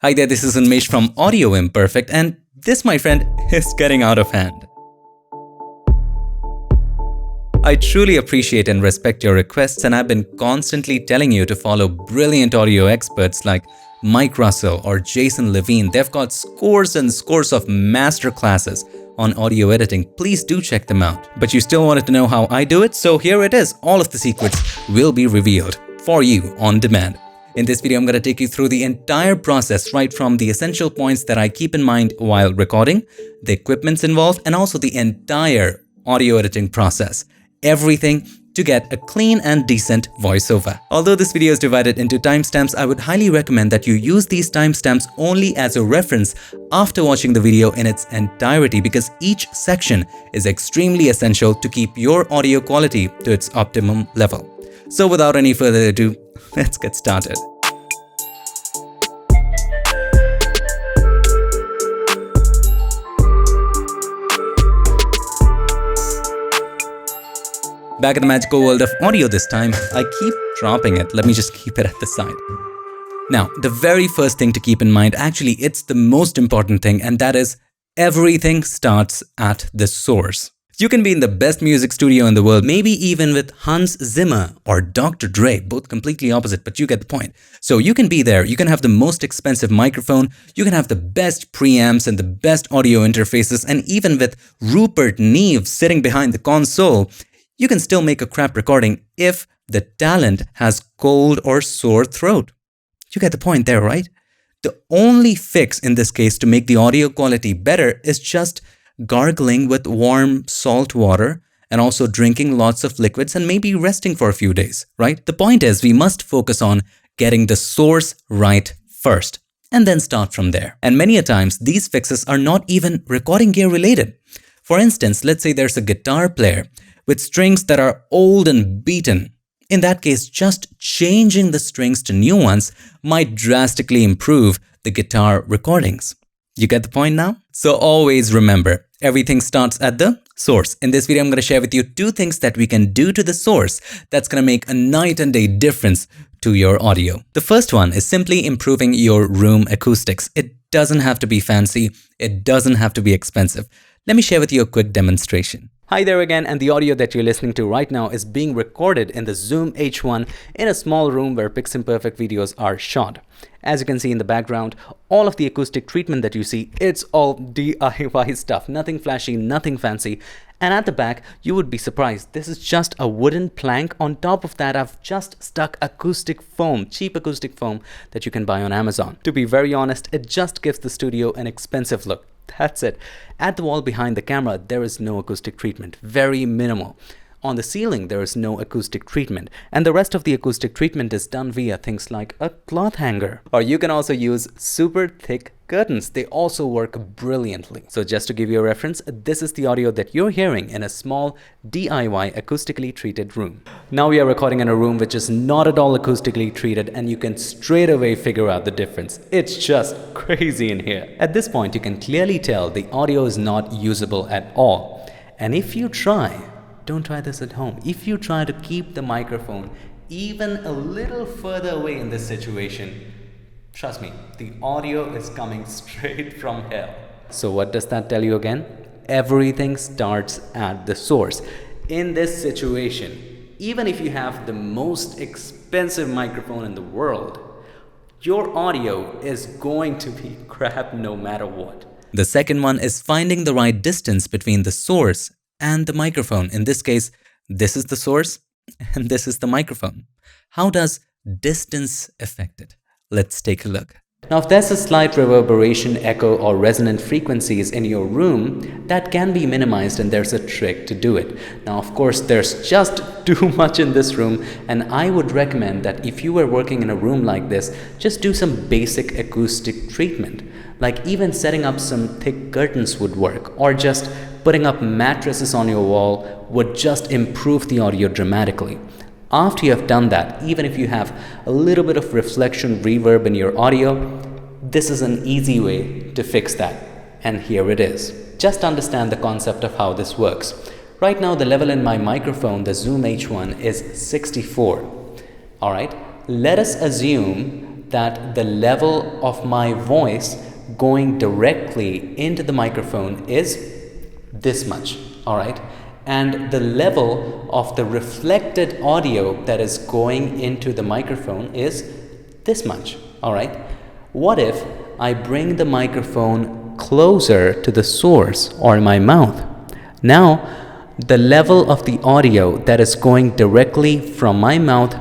Hi there, this is Unmesh from Audio Imperfect, and this, my friend, is getting out of hand. I truly appreciate and respect your requests, and I've been constantly telling you to follow brilliant audio experts like Mike Russell or Jason Levine. They've got scores and scores of masterclasses on audio editing. Please do check them out. But you still wanted to know how I do it? So here it is. All of the secrets will be revealed for you on demand. In this video, I'm going to take you through the entire process, right from the essential points that I keep in mind while recording, the equipments involved, and also the entire audio editing process. Everything to get a clean and decent voiceover. Although this video is divided into timestamps, I would highly recommend that you use these timestamps only as a reference after watching the video in its entirety, because each section is extremely essential to keep your audio quality to its optimum level. So without any further ado, let's get started. Back in the magical world of audio this time, I keep dropping it. Let me just keep it at the side. Now, the very first thing to keep in mind, actually it's the most important thing, and that is everything starts at the source. You can be in the best music studio in the world, maybe even with Hans Zimmer or Dr. Dre, both completely opposite, but you get the point. So you can be there, you can have the most expensive microphone, you can have the best preamps and the best audio interfaces, and even with Rupert Neve sitting behind the console, you can still make a crap recording if the talent has cold or sore throat. You get the point there, right? The only fix in this case to make the audio quality better is just gargling with warm salt water and also drinking lots of liquids and maybe resting for a few days, right? The point is we must focus on getting the source right first and then start from there. And many a times these fixes are not even recording gear related. For instance, let's say there's a guitar player with strings that are old and beaten. In that case, just changing the strings to new ones might drastically improve the guitar recordings. You get the point now? So always remember, everything starts at the source. In this video, I'm going to share with you 2 things that we can do to the source that's going to make a night and day difference to your audio. The first one is simply improving your room acoustics. It doesn't have to be fancy. It doesn't have to be expensive. Let me share with you a quick demonstration. Hi there again, and the audio that you're listening to right now is being recorded in the Zoom H1 in a small room where PiXimperfect videos are shot. As you can see in the background, all of the acoustic treatment that you see, it's all DIY stuff, nothing flashy, nothing fancy. And at the back, you would be surprised, this is just a wooden plank. On top of that, I've just stuck acoustic foam, cheap acoustic foam that you can buy on Amazon. To be very honest, it just gives the studio an expensive look. That's it. At the wall behind the camera, there is no acoustic treatment, very minimal. On the ceiling, there is no acoustic treatment, and the rest of the acoustic treatment is done via things like a cloth hanger. Or you can also use super thick curtains. They also work brilliantly. So just to give you a reference, this is the audio that you're hearing in a small DIY acoustically treated room. Now we are recording in a room which is not at all acoustically treated, and you can straight away figure out the difference. It's just crazy in here. At this point, you can clearly tell the audio is not usable at all. And if you try, don't try this at home. If you try to keep the microphone even a little further away in this situation, trust me, the audio is coming straight from hell. So what does that tell you again? Everything starts at the source. In this situation, even if you have the most expensive microphone in the world, your audio is going to be crap no matter what. The second one is finding the right distance between the source and the microphone. In this case, this is the source and this is the microphone. How does distance affect it? Let's take a look. Now, if there's a slight reverberation, echo, or resonant frequencies in your room, that can be minimized, and there's a trick to do it. Now, of course, there's just too much in this room, and I would recommend that if you were working in a room like this, just do some basic acoustic treatment. Like even setting up some thick curtains would work, or just putting up mattresses on your wall would just improve the audio dramatically. After you have done that, even if you have a little bit of reflection reverb in your audio, this is an easy way to fix that. And here it is. Just understand the concept of how this works. Right now, the level in my microphone, the Zoom H1, is 64. Alright, let us assume that the level of my voice going directly into the microphone is this much, all right? And the level of the reflected audio that is going into the microphone is this much, all right? What if I bring the microphone closer to the source or my mouth? Now, the level of the audio that is going directly from my mouth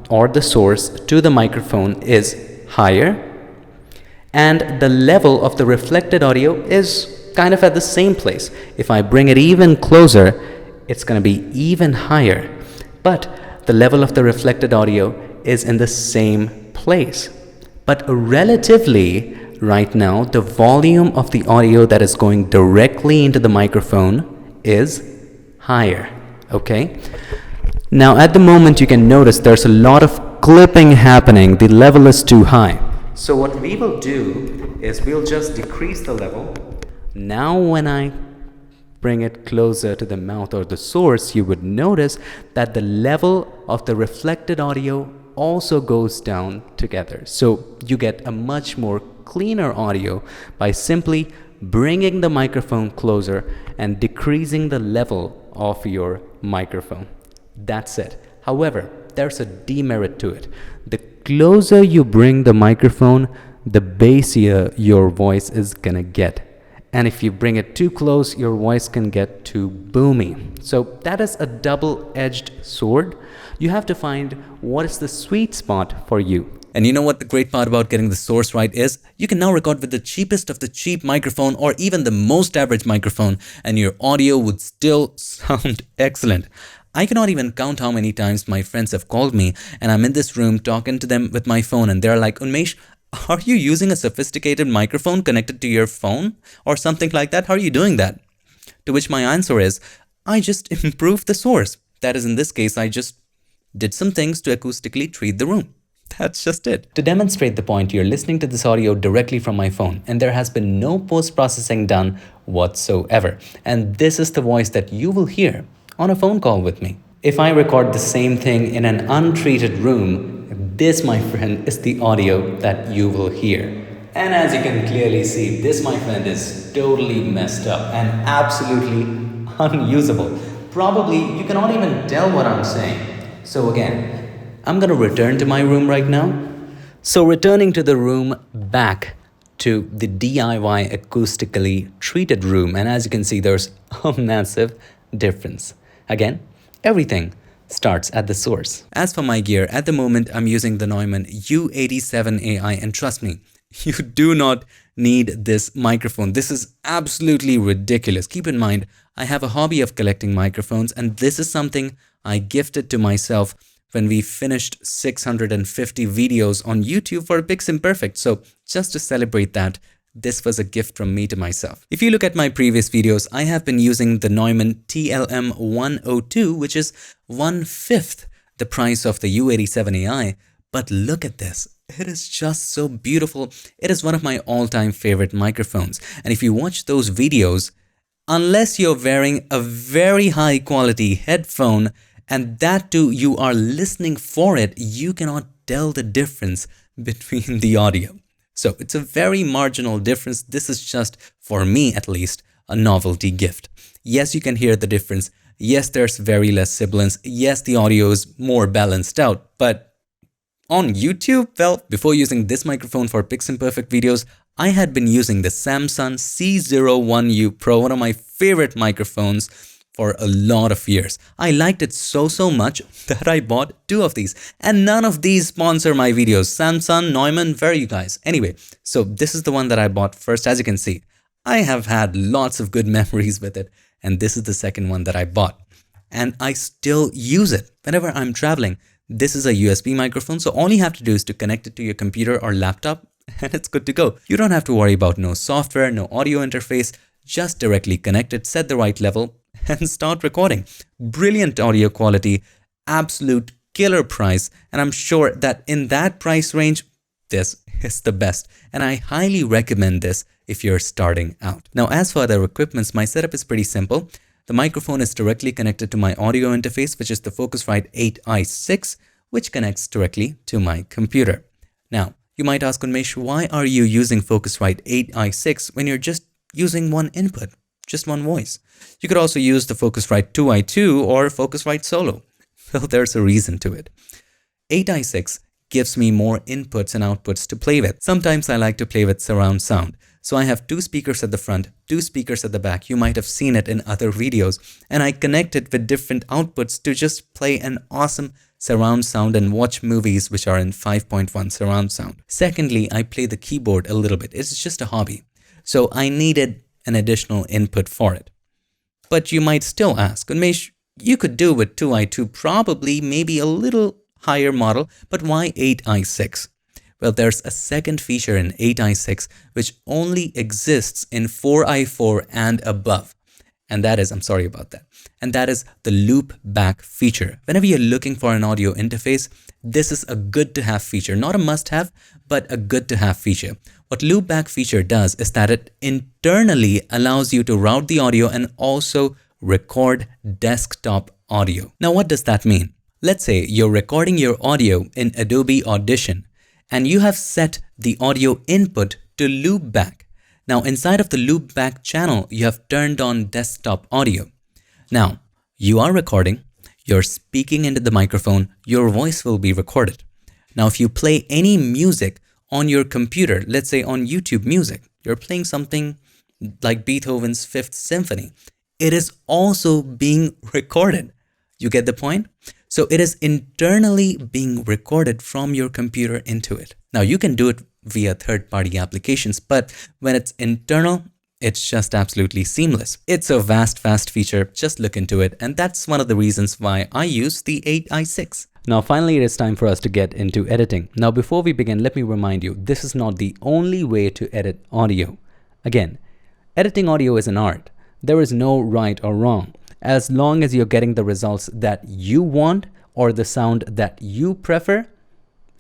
or the source to the microphone is higher, and the level of the reflected audio is kind of at the same place. If I bring it even closer, it's going to be even higher, but the level of the reflected audio is in the same place. But relatively, right now, the volume of the audio that is going directly into the microphone is higher, okay? Now, at the moment, you can notice there's a lot of clipping happening. The level is too high. So what we will do is we'll just decrease the level. Now, when I bring it closer to the mouth or the source, you would notice that the level of the reflected audio also goes down together. So you get a much more cleaner audio by simply bringing the microphone closer and decreasing the level of your microphone. That's it. However, there's a demerit to it. The closer you bring the microphone, the bassier your voice is gonna get. And if you bring it too close, your voice can get too boomy. So that is a double-edged sword. You have to find what is the sweet spot for you. And you know what the great part about getting the source right is? You can now record with the cheapest of the cheap microphone or even the most average microphone, and your audio would still sound excellent. I cannot even count how many times my friends have called me and I'm in this room talking to them with my phone and they're like, Unmesh, are you using a sophisticated microphone connected to your phone or something like that? How are you doing that? To which my answer is, I just improved the source. That is, in this case, I just did some things to acoustically treat the room. That's just it. To demonstrate the point, you're listening to this audio directly from my phone and there has been no post-processing done whatsoever. And this is the voice that you will hear on a phone call with me. If I record the same thing in an untreated room, this, my friend, is the audio that you will hear. And as you can clearly see, this, my friend, is totally messed up and absolutely unusable. Probably you cannot even tell what I'm saying. So again, I'm gonna return to my room right now. So returning to the room, back to the DIY acoustically treated room. And as you can see, there's a massive difference. Again, everything starts at the source. As for my gear, at the moment I'm using the Neumann U87AI, and trust me, you do not need this microphone. This is absolutely ridiculous. Keep in mind, I have a hobby of collecting microphones, and this is something I gifted to myself when we finished 650 videos on YouTube for PiXimperfect. So just to celebrate that, this was a gift from me to myself. If you look at my previous videos, I have been using the Neumann TLM102, which is 1/5 the price of the U87AI. But look at this. It is just so beautiful. It is one of my all-time favorite microphones. And if you watch those videos, unless you're wearing a very high quality headphone, and that too you are listening for it, you cannot tell the difference between the audio. So it's a very marginal difference. This is just, for me at least, a novelty gift. Yes, you can hear the difference. Yes, there's very less sibilance. Yes, the audio is more balanced out. But on YouTube, well, before using this microphone for PiXimperfect videos, I had been using the Samsung C01U Pro, one of my favorite microphones, for a lot of years. I liked it so much that I bought 2 of these, and none of these sponsor my videos. Samsung, Neumann, where are you guys? Anyway, so this is the one that I bought first. As you can see, I have had lots of good memories with it, and this is the second one that I bought. And I still use it whenever I'm traveling. This is a USB microphone, so all you have to do is to connect it to your computer or laptop, and it's good to go. You don't have to worry about no software, no audio interface. Just directly connect it, set the right level, and start recording. Brilliant audio quality, absolute killer price, and I'm sure that in that price range, this is the best, and I highly recommend this if you're starting out. Now, as for other equipments, my setup is pretty simple. The microphone is directly connected to my audio interface, which is the Focusrite 8i6, which connects directly to my computer. Now, You might ask, Unmesh, why are you using Focusrite 8i6 when you're just using one input, just one voice? You could also use the Focusrite 2i2 or Focusrite Solo. Well, there's a reason to it. 8i6 gives me more inputs and outputs to play with. Sometimes I like to play with surround sound. So I have 2 speakers at the front, 2 speakers at the back. You might have seen it in other videos. And I connect it with different outputs to just play an awesome surround sound and watch movies which are in 5.1 surround sound. Secondly, I play the keyboard a little bit. It's just a hobby. So I needed an additional input for it. But you might still ask, Unmesh, you could do with 2i2 probably maybe a little higher model, but why 8i6? Well, there's a second feature in 8i6 which only exists in 4i4 and above. And that is, I'm sorry about that. And that is the loop back feature. Whenever you're looking for an audio interface, this is a good to have feature, not a must have, but a good to have feature. What loop back feature does is that it internally allows you to route the audio and also record desktop audio. Now, what does that mean? Let's say you're recording your audio in Adobe Audition and you have set the audio input to loop back. Now, inside of the loop back channel, you have turned on desktop audio. Now, you are recording, you're speaking into the microphone, your voice will be recorded. Now, if you play any music on your computer, let's say on YouTube Music, you're playing something like Beethoven's Fifth Symphony, it is also being recorded. You get the point? So it is internally being recorded from your computer into it. Now you can do it via third-party applications, but when it's internal, it's just absolutely seamless. It's a fast feature, just look into it. And that's one of the reasons why I use the 8i6. Now finally, it is time for us to get into editing. Now before we begin, let me remind you, this is not the only way to edit audio. Again, editing audio is an art. There is no right or wrong. As long as you're getting the results that you want or the sound that you prefer,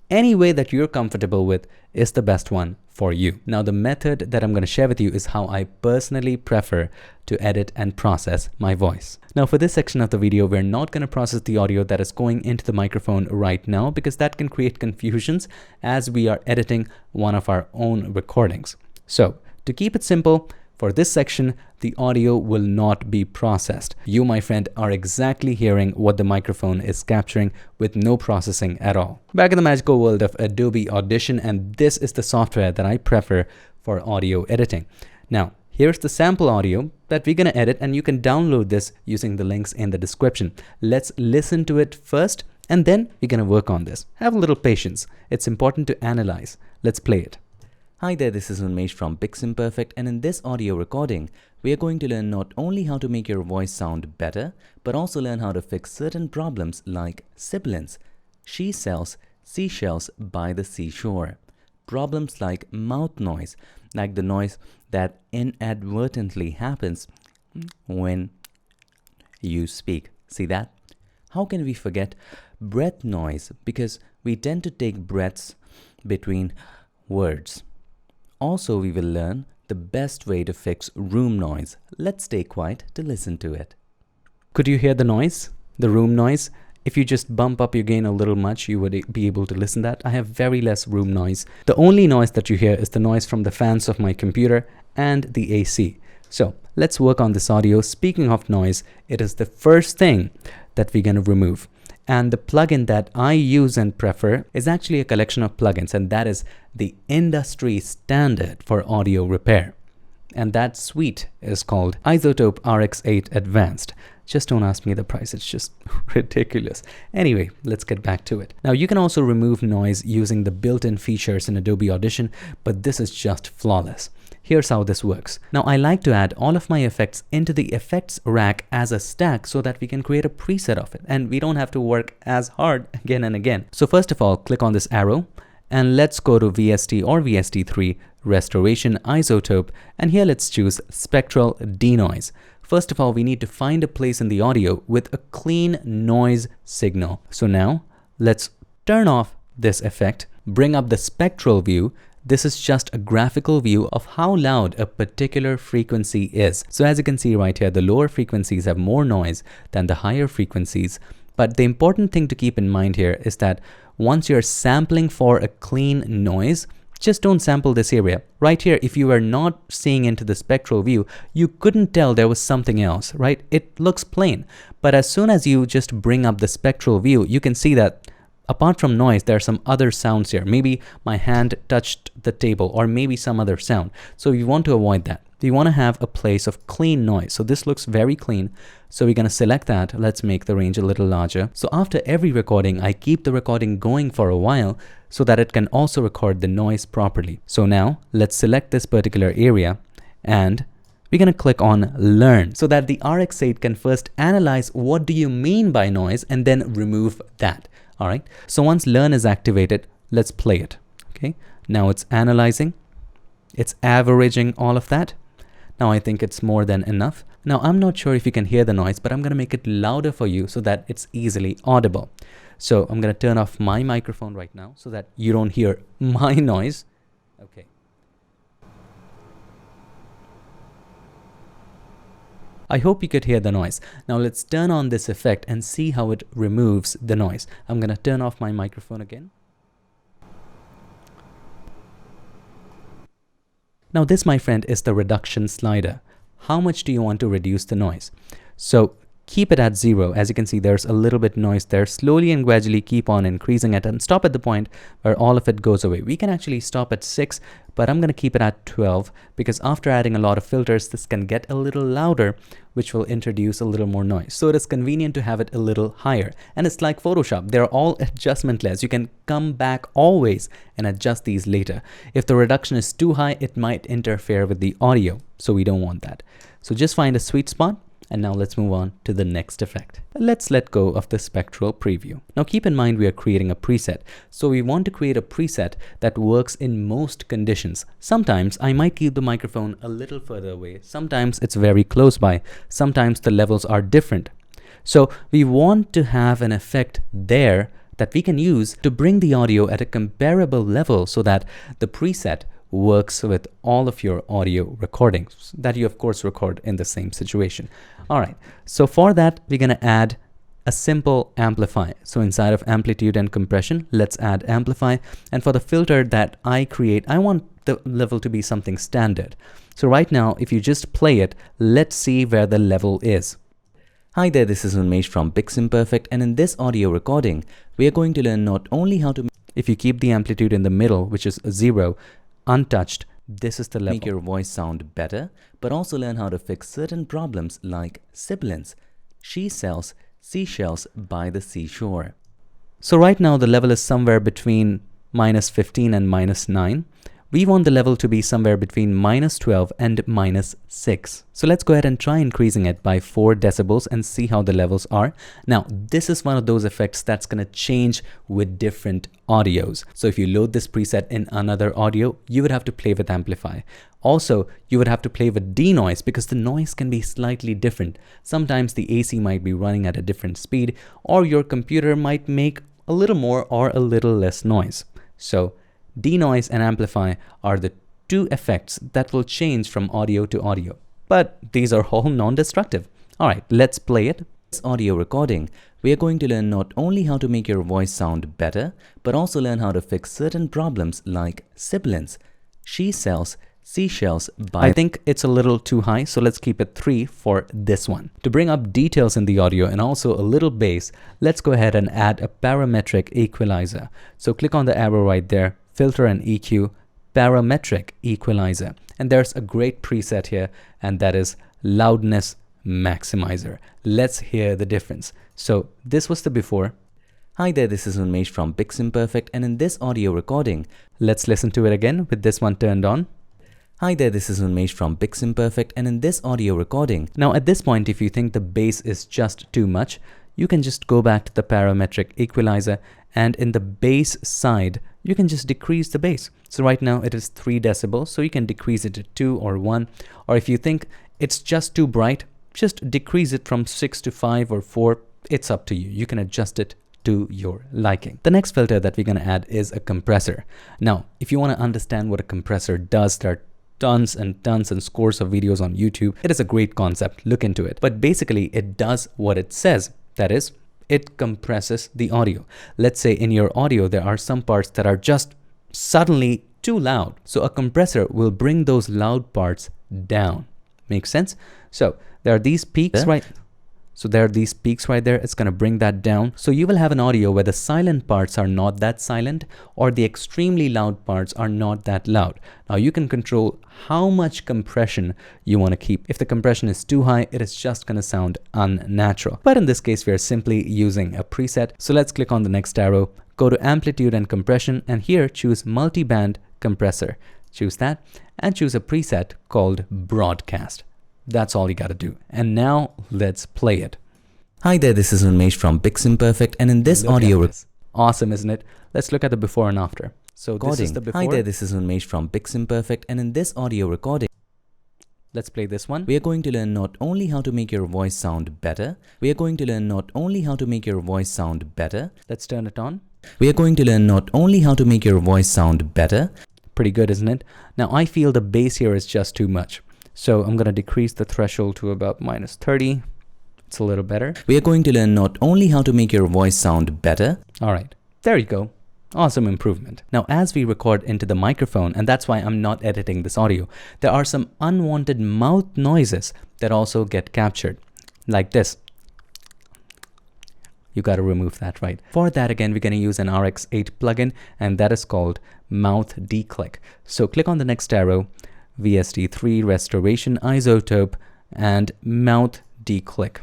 any way that you're comfortable with is the best one for you. Now, the method that I'm going to share with you is how I personally prefer to edit and process my voice. Now, for this section of the video, we're not going to process the audio that is going into the microphone right now because that can create confusions as we are editing one of our own recordings. So, to keep it simple, for this section, the audio will not be processed. You, my friend, are exactly hearing what the microphone is capturing with no processing at all. Back in the magical world of Adobe Audition, and this is the software that I prefer for audio editing. Now, here's the sample audio that we're gonna edit, and you can download this using the links in the description. Let's listen to it first, and then we're gonna work on this. Have a little patience. It's important to analyze. Let's play it. Hi there, this is Unmesh from PiXimperfect, and in this audio recording, we are going to learn not only how to make your voice sound better, but also learn how to fix certain problems like sibilance. She sells seashells by the seashore. Problems like mouth noise, like the noise that inadvertently happens when you speak. See that? How can we forget breath noise? Because we tend to take breaths between words. Also, we will learn the best way to fix room noise. Let's stay quiet to listen to it. Could you hear the noise? The room noise? If you just bump up your gain a little much, you would be able to listen to that. I have very less room noise. The only noise that you hear is the noise from the fans of my computer and the AC. So let's work on this audio. Speaking of noise, it is the first thing that we're going to remove. And the plugin that I use and prefer is actually a collection of plugins, and that is the industry standard for audio repair. And that suite is called iZotope RX8 Advanced. Just don't ask me the price, it's just ridiculous. Anyway, let's get back to it. Now, you can also remove noise using the built-in features in Adobe Audition, but this is just flawless. Here's how this works. Now, I like to add all of my effects into the effects rack as a stack so that we can create a preset of it and we don't have to work as hard again and again. So first of all, click on this arrow and let's go to VST or VST3 Restoration Isotope, and here let's choose Spectral Denoise. First of all, we need to find a place in the audio with a clean noise signal. So now let's turn off this effect, bring up the spectral view. This is just a graphical view of how loud a particular frequency is. So as you can see right here, the lower frequencies have more noise than the higher frequencies But the important thing to keep in mind here is that once you're sampling for a clean noise, just don't sample this area. Right here, if you were not seeing into the spectral view, you couldn't tell there was something else, right? It looks plain. But as soon as you just bring up the spectral view, you can see that apart from noise, there are some other sounds here. Maybe my hand touched the table, or maybe some other sound. So you want to avoid that. You want to have a place of clean noise. So this looks very clean. So we're going to select that. Let's make the range a little larger. So after every recording, I keep the recording going for a while so that it can also record the noise properly. So now let's select this particular area and we're going to click on Learn so that the RX8 can first analyze what do you mean by noise and then remove that. All right. So once Learn is activated, let's play it. Okay. Now it's analyzing. It's averaging all of that. Now I think it's more than enough. Now I'm not sure if you can hear the noise, but I'm going to make it louder for you so that it's easily audible. So I'm going to turn off my microphone right now so that you don't hear my noise. Okay. I hope you could hear the noise. Now let's turn on this effect and see how it removes the noise. I'm going to turn off my microphone again. Now this, my friend, is the reduction slider. How much do you want to reduce the noise? So keep it at 0. As you can see, there's a little bit noise there. Slowly and gradually keep on increasing it and stop at the point where all of it goes away. We can actually stop at 6, but I'm going to keep it at 12 because after adding a lot of filters, this can get a little louder, which will introduce a little more noise. So it is convenient to have it a little higher. And it's like Photoshop. They're all adjustmentless. You can come back always and adjust these later. If the reduction is too high, it might interfere with the audio. So we don't want that. So just find a sweet spot. And now let's move on to the next effect. Let's let go of the spectral preview. Now keep in mind we are creating a preset. So we want to create a preset that works in most conditions. Sometimes I might keep the microphone a little further away. Sometimes it's very close by. Sometimes the levels are different. So we want to have an effect there that we can use to bring the audio at a comparable level so that the preset works with all of your audio recordings that you of course record in the same situation. All right, so for that we're going to add a simple amplify. So inside of amplitude and compression, let's add amplify. And for the filter that I create, I want the level to be something standard. So right now, if you just play it, let's see where the level is. Hi there, this is Unmesh from PiXimperfect, and in this audio recording, we are going to learn not only how to, if you keep the amplitude in the middle, which is 0, untouched, this is the level. Make your voice sound better, but also learn how to fix certain problems like sibilance. She sells seashells by the seashore. So right now the level is somewhere between -15 and -9. We want the level to be somewhere between -12 and -6. So let's go ahead and try increasing it by 4 decibels and see how the levels are. Now, this is one of those effects that's going to change with different audios. So if you load this preset in another audio, you would have to play with amplify. Also, you would have to play with denoise because the noise can be slightly different. Sometimes the AC might be running at a different speed, or your computer might make a little more or a little less noise. So denoise and amplify are the 2 effects that will change from audio to audio, but these are all non-destructive. All right, let's play it. This audio recording, we are going to learn not only how to make your voice sound better, but also learn how to fix certain problems like sibilance. She sells seashells by... I think it's a little too high, so let's keep it 3 for this one. To bring up details in the audio and also a little bass, let's go ahead and add a parametric equalizer. So click on the arrow right there, filter and EQ, parametric equalizer. And there's a great preset here, and that is loudness maximizer. Let's hear the difference. So this was the before. Hi there, this is Unmesh from PiXimperfect, and in this audio recording, let's listen to it again with this one turned on. Hi there, this is Unmesh from PiXimperfect, and in this audio recording. Now at this point, if you think the bass is just too much, you can just go back to the parametric equalizer, and in the bass side, you can just decrease the bass. So right now it is 3 decibels, so you can decrease it to 2 or 1. Or if you think it's just too bright, just decrease it from 6 to 5 or 4. It's up to you. You can adjust it to your liking. The next filter that we're going to add is a compressor. Now, if you want to understand what a compressor does, there are tons and scores of videos on YouTube. It is a great concept. Look into it. But basically, it does what it says. That is, it compresses the audio. Let's say in your audio, there are some parts that are just suddenly too loud. So a compressor will bring those loud parts down. Makes sense? So there are these peaks, right? So there are these peaks right there. It's going to bring that down. So you will have an audio where the silent parts are not that silent, or the extremely loud parts are not that loud. Now you can control how much compression you want to keep. If the compression is too high, it is just going to sound unnatural. But in this case, we are simply using a preset. So let's click on the next arrow, go to amplitude and compression, and here choose multi-band compressor. Choose that and choose a preset called broadcast. That's all you got to do. And now let's play it. Hi there, this is Unmesh from PiXimperfect, and in this audio... Awesome, isn't it? Let's look at the before and after. So this is the before. Hi there, this is Unmesh from PiXimperfect, and in this audio recording, let's play this one. We are going to learn not only how to make your voice sound better, we are going to learn not only how to make your voice sound better. Let's turn it on. We are going to learn not only how to make your voice sound better. Pretty good, isn't it? Now I feel the bass here is just too much. So I'm going to decrease the threshold to about -30. It's a little better. We are going to learn not only how to make your voice sound better. All right, there you go. Awesome improvement. Now, as we record into the microphone, and that's why I'm not editing this audio, there are some unwanted mouth noises that also get captured, like this. You got to remove that, right? For that, again, we're going to use an RX8 plugin, and that is called Mouth Declick. So click on the next arrow, VST3 Restoration Isotope, and Mouth Declick.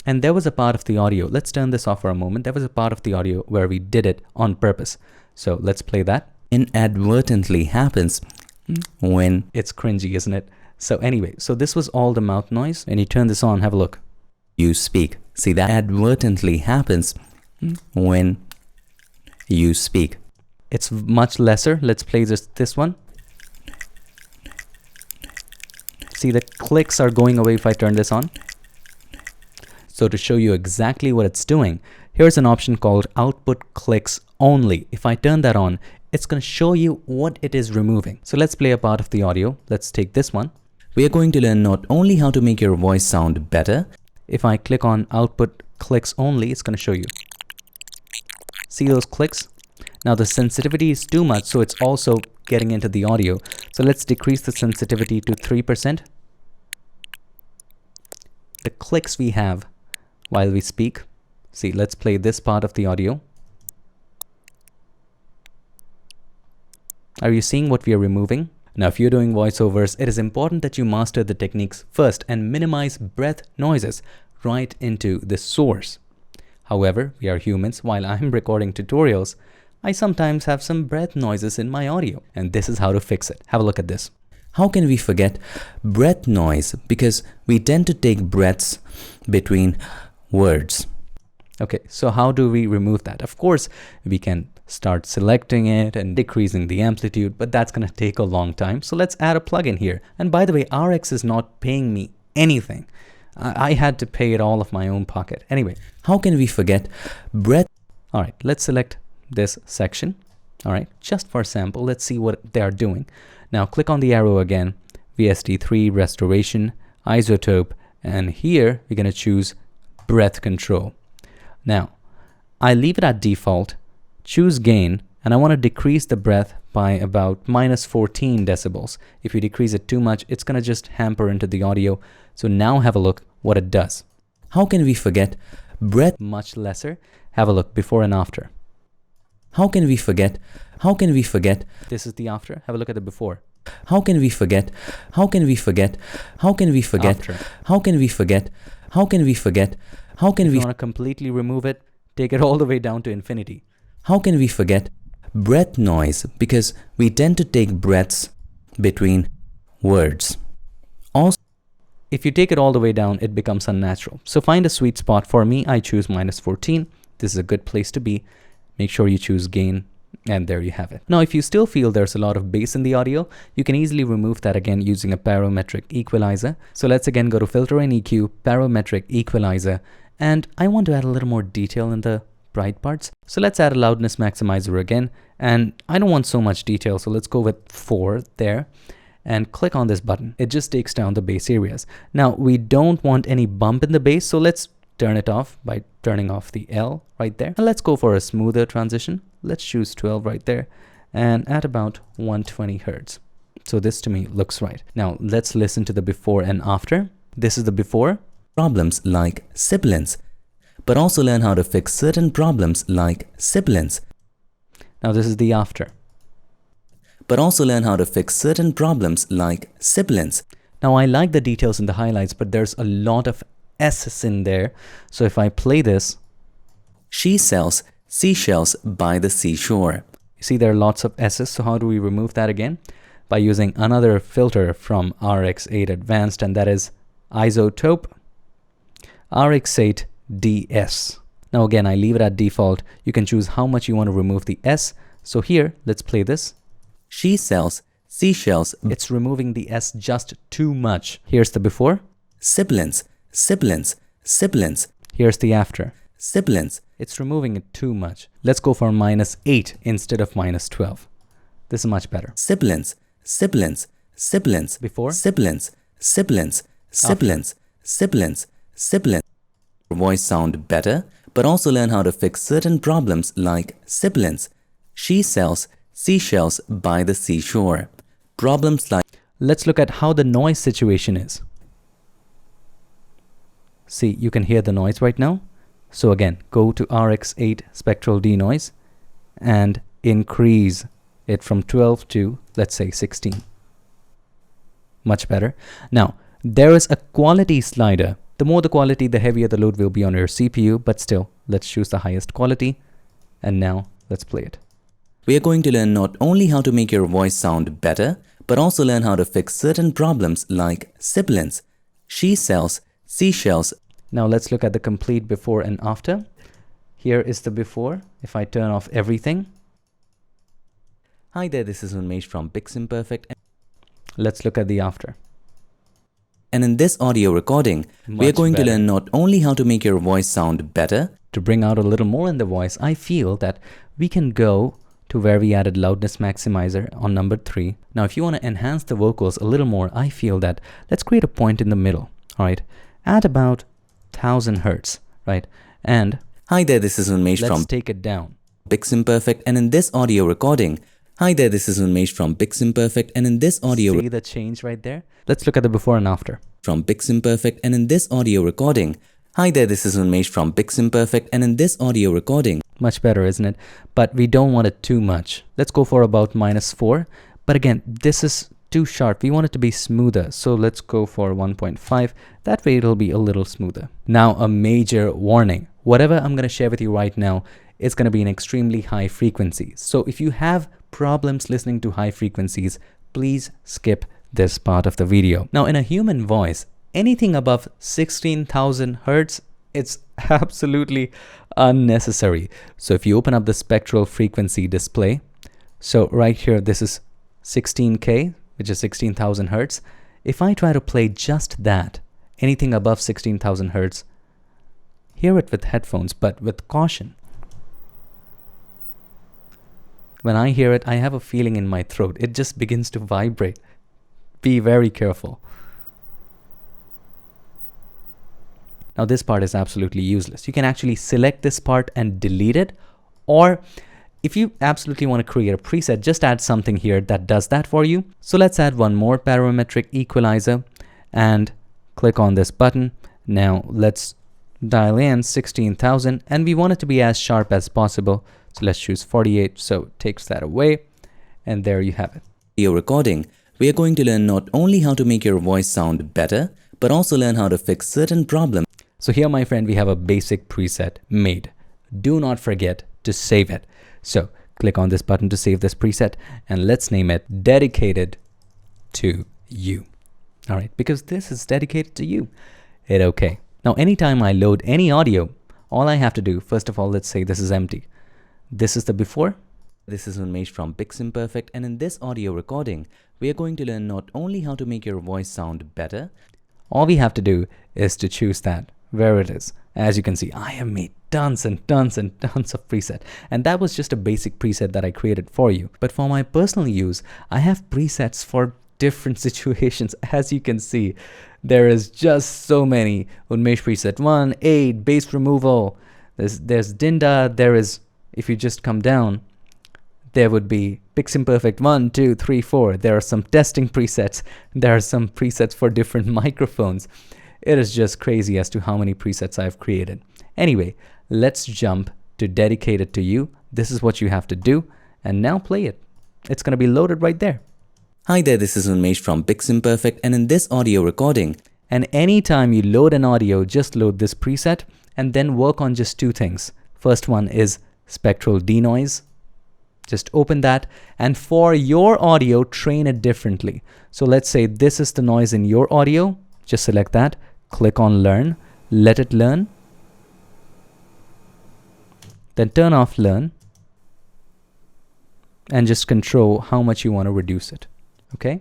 And there was a part of the audio, let's turn this off for a moment, there was a part of the audio where we did it on purpose. So let's play that. Inadvertently happens when... It's cringy, isn't it? So anyway, so this was all the mouth noise, and you turn this on, have a look. You speak. See, that advertently happens when you speak. It's much lesser. Let's play this one. See, the clicks are going away if I turn this on. So to show you exactly what it's doing, here's an option called output clicks only. If I turn that on, it's going to show you what it is removing. So let's play a part of the audio. Let's take this one. We are going to learn not only how to make your voice sound better. If I click on output clicks only, it's going to show you. See those clicks? Now the sensitivity is too much, so it's also getting into the audio. So let's decrease the sensitivity to 3%. The clicks we have while we speak. See, let's play this part of the audio. Are you seeing what we are removing? Now, if you're doing voiceovers, it is important that you master the techniques first and minimize breath noises right into the source. However, we are humans. While I'm recording tutorials, I sometimes have some breath noises in my audio, and this is how to fix it. Have a look at this. How can we forget breath noise? Because we tend to take breaths between words. Okay, so how do we remove that? Of course, we can start selecting it and decreasing the amplitude, but that's going to take a long time. So let's add a plugin here. And by the way, RX is not paying me anything. I had to pay it all of my own pocket. Anyway, how can we forget breath? All right, let's select this section. All right, just for a sample, let's see what they are doing. Now click on the arrow again, VST3 Restoration Isotope, and here we're going to choose breath control. Now, I leave it at default, choose gain, and I want to decrease the breath by about -14 decibels. If you decrease it too much, it's going to just hamper into the audio. So now have a look what it does. How can we forget breath? Much lesser. Have a look before and after. How can we forget? How can we forget? This is the after. Have a look at the before. How can we forget? How can we forget? How can we forget? After. How can we forget? How can we forget? How can if we you want to completely remove it, take it all the way down to infinity. How can we forget breath noise? Because we tend to take breaths between words. Also, if you take it all the way down, it becomes unnatural. So find a sweet spot. For me, I choose -14. This is a good place to be. Make sure you choose gain, and there you have it. Now, if you still feel there's a lot of bass in the audio, you can easily remove that again using a parametric equalizer. So let's again go to Filter and EQ, Parametric Equalizer, and I want to add a little more detail in the bright parts. So let's add a loudness maximizer again, and I don't want so much detail, so let's go with 4 there. And click on this button. It just takes down the bass areas. Now, we don't want any bump in the bass, so let's turn it off by turning off the L right there. And let's go for a smoother transition. Let's choose 12 right there and at about 120 Hertz. So this to me looks right. Now let's listen to the before and after. This is the before. Problems like sibilance, but also learn how to fix certain problems like sibilance. Now this is the after. But also learn how to fix certain problems like sibilance. Now I like the details in the highlights, but there's a lot of S's in there. So if I play this, she sells seashells by the seashore. You see there are lots of S's. So how do we remove that again? By using another filter from RX8 Advanced, and that is Isotope RX8 DS. Now again, I leave it at default. You can choose how much you want to remove the S. So here, let's play this. She sells seashells. It's removing the S just too much. Here's the before. Sibilance, sibilance, sibilance. Here's the after. Sibilance. It's removing it too much. Let's go for -8 instead of -12. This is much better. Sibilance, sibilance, sibilance. Before. Sibilance, sibilance, sibilance, sibilance, sibilance. Voice sound better, but also learn how to fix certain problems like sibilance. She sells seashells by the seashore. Problems like... Let's look at how the noise situation is. See, you can hear the noise right now. So again, go to RX8 Spectral Denoise and increase it from 12 to, let's say, 16. Much better. Now, there is a quality slider. The more the quality, the heavier the load will be on your CPU, but still, let's choose the highest quality. And now, let's play it. We are going to learn not only how to make your voice sound better, but also learn how to fix certain problems like sibilance. She sells seashells. Now let's look at the complete before and after. Here is the before. If I turn off everything. Hi there, this is Unmesh from PiXimperfect. Let's look at the after. And in this audio recording, we are going to learn not only how to make your voice sound better. To bring out a little more in the voice, I feel that we can go to where we added loudness maximizer on number 3. Now if you want to enhance the vocals a little more, I feel that let's create a point in the middle, all right? At about 1000 Hertz, right? And hi there, this is Unmesh from... Let's take it down. PiXimperfect, and in this audio recording, hi there, this is Unmesh from PiXimperfect, and in this audio... See the change right there? Let's look at the before and after. From PiXimperfect, and in this audio recording, hi there, this is Unmesh from PiXimperfect, and in this audio recording... Much better, isn't it? But we don't want it too much. Let's go for about -4. But again, this is too sharp. We want it to be smoother. So let's go for 1.5. That way it'll be a little smoother. Now a major warning. Whatever I'm going to share with you right now is going to be an extremely high frequency. So if you have problems listening to high frequencies, please skip this part of the video. Now in a human voice, anything above 16,000 Hertz, it's absolutely unnecessary. So if you open up the spectral frequency display, so right here, this is 16K, which is 16,000 Hertz. If I try to play just that, anything above 16,000 Hertz, hear it with headphones, but with caution. When I hear it, I have a feeling in my throat. It just begins to vibrate. Be very careful. Now this part is absolutely useless. You can actually select this part and delete it. Or if you absolutely want to create a preset, just add something here that does that for you. So let's add one more parametric equalizer and click on this button. Now let's dial in 16,000 and we want it to be as sharp as possible. So let's choose 48. So it takes that away. And there you have it. Your recording, we are going to learn not only how to make your voice sound better, but also learn how to fix certain problems. So here, my friend, we have a basic preset made. Do not forget to save it. So click on this button to save this preset and let's name it Dedicated to You. All right, because this is dedicated to you. Hit OK. Now, anytime I load any audio, all I have to do, first of all, let's say this is empty. This is the before. This is Unmesh from PiXimperfect, and in this audio recording, we are going to learn not only how to make your voice sound better. All we have to do is to choose that where it is. As you can see, I have made tons and tons and tons of preset, and that was just a basic preset that I created for you. But for my personal use, I have presets for different situations. As you can see, There is just so many. Unmesh preset 1, 8, bass removal. There's Dinda. There is, if you just come down, there would be PiXimperfect 1, 2, 3, 4. There are some testing presets. There are some presets for different microphones. It is just crazy as to how many presets I've created. Anyway, let's jump to Dedicated to You. This is what you have to do. And now play it. It's going to be loaded right there. Hi there, this is Unmesh from PiXimperfect, and in this audio recording, and anytime you load an audio, just load this preset and then work on just two things. First one is spectral denoise. Just open that, and for your audio, train it differently. So let's say this is the noise in your audio. Just select that, click on Learn, let it learn. Then turn off Learn and just control how much you want to reduce it. Okay.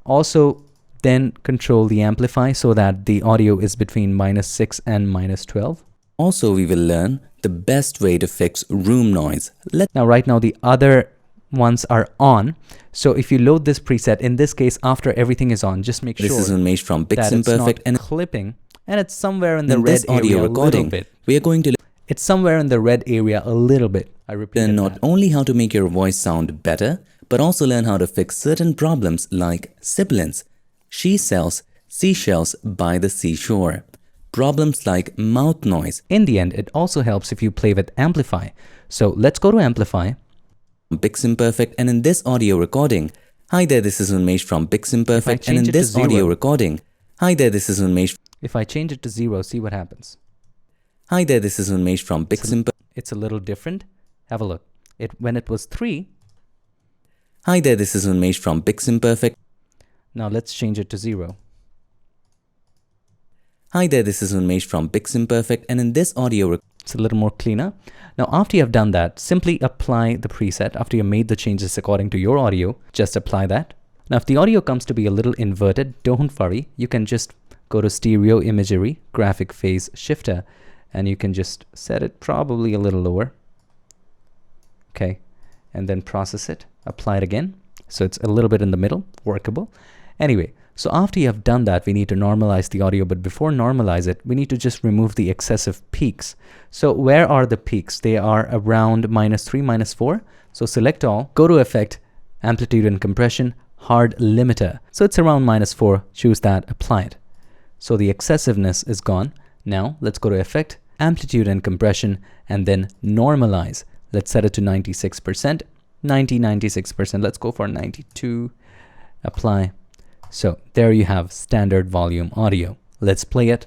Also, then control the amplify so that the audio is between -6 and -12. Also, we will learn the best way to fix room noise. Now, right now, the other ones are on. So if you load this preset, in this case, after everything is on, just make sure This is Unmesh from that it's PiXimperfect, not and clipping, and it's somewhere in the in red this audio area recording, a little bit. we are going to It's somewhere in the red area a little bit. I repeat learn not that. only how to make your voice sound better, but also learn how to fix certain problems like sibilance, she sells seashells by the seashore, problems like mouth noise. In the end, it also helps if you play with amplify. So let's go to amplify. PiXimperfect, and in this audio recording, hi there, this is Unmesh from PiXimperfect, and in change it to this audio 0. recording, hi there, this is Unmesh. If I change it to 0, see what happens. Hi there, this is Unmesh from PiXimperfect. It's a little different. Have a look. When it was 3. Hi there, this is Unmesh from PiXimperfect. Now let's change it to 0. Hi there, this is Unmesh from PiXimperfect, and in this audio it's a little more cleaner. Now, after you have done that, simply apply the preset. After you made the changes according to your audio, just apply that. Now, if the audio comes to be a little inverted, don't worry. You can just go to Stereo Imagery, Graphic Phase Shifter, and you can just set it probably a little lower. Okay, and then process it, apply it again. So it's a little bit in the middle, workable. Anyway, so after you have done that, we need to normalize the audio, but before normalize it, we need to just remove the excessive peaks. So where are the peaks? They are around -3, -4. So select all, go to Effect, Amplitude and Compression, Hard Limiter. So it's around -4, choose that, apply it. So the excessiveness is gone. Now let's go to Effect, Amplitude and Compression, and then Normalize. Let's set it to 96%, 96%. Let's go for 92, apply. So there you have standard volume audio. Let's play it.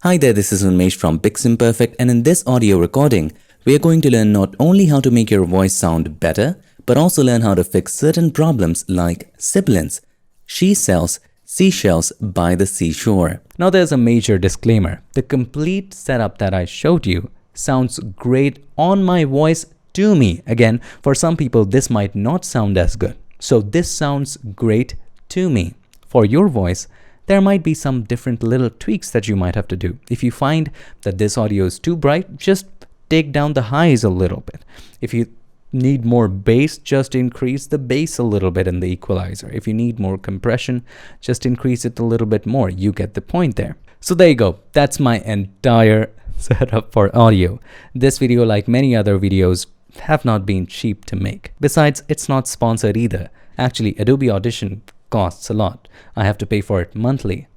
Hi there, this is Unmesh from PiXimperfect, and in this audio recording, we are going to learn not only how to make your voice sound better, but also learn how to fix certain problems like sibilance, she sells seashells by the seashore. Now there's a major disclaimer. The complete setup that I showed you sounds great on my voice to me. Again, for some people, this might not sound as good. So this sounds great to me. For your voice, there might be some different little tweaks that you might have to do. If you find that this audio is too bright, just take down the highs a little bit. If you need more bass, just increase the bass a little bit in the equalizer. If you need more compression, just increase it a little bit more. You get the point there. So there you go. That's my entire setup for audio. This video, like many other videos, have not been cheap to make. Besides, it's not sponsored either. Actually, Adobe Audition costs a lot. I have to pay for it monthly.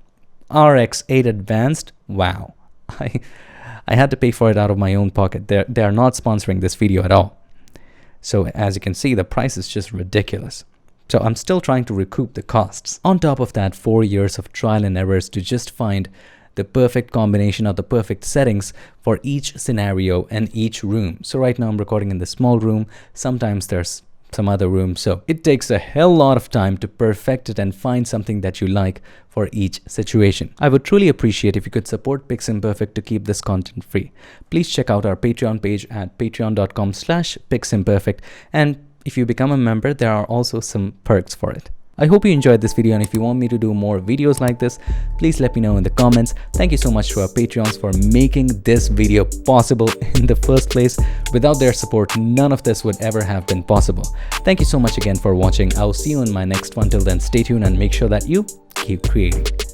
RX8 Advanced, wow. I had to pay for it out of my own pocket. They are not sponsoring this video at all. So as you can see, the price is just ridiculous. So I'm still trying to recoup the costs. On top of that, 4 years of trial and errors to just find the perfect combination of the perfect settings for each scenario and each room. So right now I'm recording in the small room. Sometimes there's some other room. So it takes a hell lot of time to perfect it and find something that you like for each situation. I would truly appreciate if you could support PiXimperfect to keep this content free. Please check out our Patreon page at patreon.com/PiXimperfect. And if you become a member, there are also some perks for it. I hope you enjoyed this video, and if you want me to do more videos like this, please let me know in the comments. Thank you so much to our Patreons for making this video possible in the first place. Without their support, none of this would ever have been possible. Thank you so much again for watching. I'll see you in my next one. Till then, stay tuned and make sure that you keep keep creating.